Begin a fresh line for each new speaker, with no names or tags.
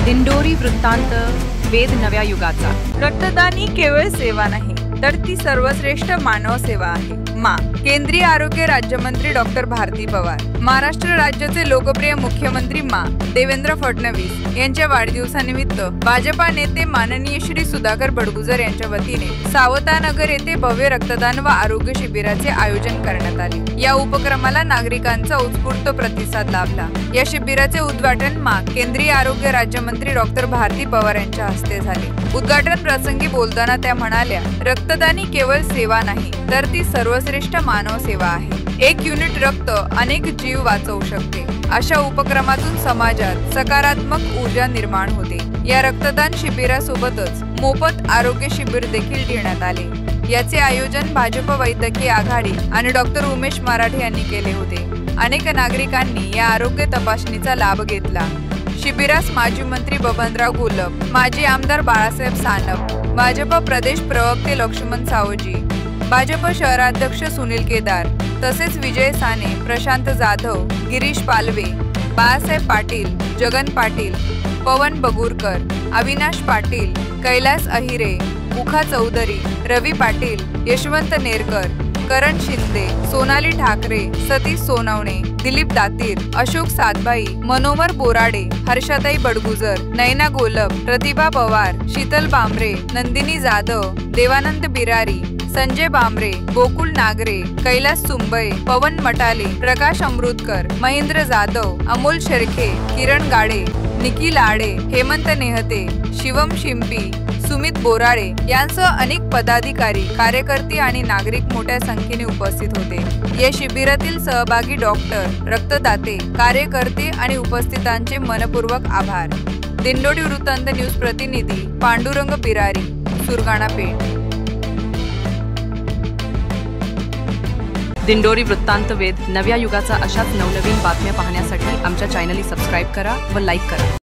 दिंडोरी वृत्तांत वेद नव्या युगाचा।
रक्तदान ही केवळ सेवा नाही तर ती सर्वश्रेष्ठ मानव सेवा आहे। केंद्रीय आरोग्य राज्यमंत्री डॉक्टर भारती पवार, महाराष्ट्र राज्याचे लोकप्रिय मुख्यमंत्री देवेंद्र फडणवीस यांच्या वाढदिवसानिमित्त भाजपा नेते माननीय श्री सुधाकर बडगुजर यांच्या वतीने सावतानगर येथे भव्य रक्तदान व आरोग्य शिबिराचे आयोजन करण्यात आले। या उपक्रमाला नागरिकांचा उत्स्फूर्त प्रतिसाद लाभला। या शिबिराचे उद्घाटन केंद्रीय आरोग्य राज्यमंत्री डॉक्टर भारती पवार यांच्या हस्ते झाले। उद्घाटन प्रसंगी बोलताना त्या म्हणाल्या, रक्तदान ही केवळ सेवा नाही तर ती सर्वश्रेष्ठ मानव सेवा आहे। एक युनिट रक्त अनेक जीव वाचवू शकते। अशा उपक्रमातून समाजात सकारात्मक ऊर्जा निर्माण होते। या रक्तदान शिबिरासोबतच मोफत आरोग्य शिबिर देखील घेण्यात आले। याचे आयोजन भाजप वैद्यकीय आघाडी आणि डॉक्टर उमेश मराठे यांनी केले होते। अनेक नागरिकांनी या आरोग्य तपासणीचा लाभ घेतला। शिबिरास माजी मंत्री बबनराव घोलप, माजी आमदार बाळासाहेब सानप, भाजप प्रदेश प्रवक्ते लक्ष्मण सावजी, भाजप शहराध्यक्ष सुनील केदार तसेच विजय साने, प्रशांत जाधव, गिरीश पालवे, बाळासाहेब पाटील, जगन पाटील, पवन बगुरकर, अविनाश पाटील, कैलास अहिरे, उखा चौधरी, रवी पाटील, यशवंत नेरकर, करण शिंदे, सोनाली ठाकरे, सतीश सोनवणे, दिलीप दातीर, अशोक सातभाई, मनोहर बोराडे, हर्षाताई बडगुजर, नैना गोलप, प्रतिभा पवार, शीतल बांबरे, नंदिनी जाधव, देवानंद बिरारी, संजय बांबरे, गोकुल नागरे, कैलास सुंबई, पवन मटाले, प्रकाश अमृतकर, महेंद्र जाधव, अमोल शेरखे, किरण गाडे, निखिल आडे, हेमंत नेहते, शिवम शिंपी, सुमित बोराडे यांसह अनेक पदाधिकारी, कार्यकर्ते आणि नागरिक मोठ्या संख्येने उपस्थित होते। या शिबिरातील सहभागी डॉक्टर, रक्तदाते, कार्यकर्ते आणि उपस्थितांचे मनपूर्वक आभार। दिंडोरी वृत्तांत न्यूज प्रतिनिधी पांडुरंग बिरारी, सुरगाणा पेठ।
दिंडोरी वृत्तांत वेद नव्या युगाचा अशाच नवनवीन बातम्या पाहण्यासाठी आमच्या चॅनलला सबस्क्राइब करा व लाईक करा।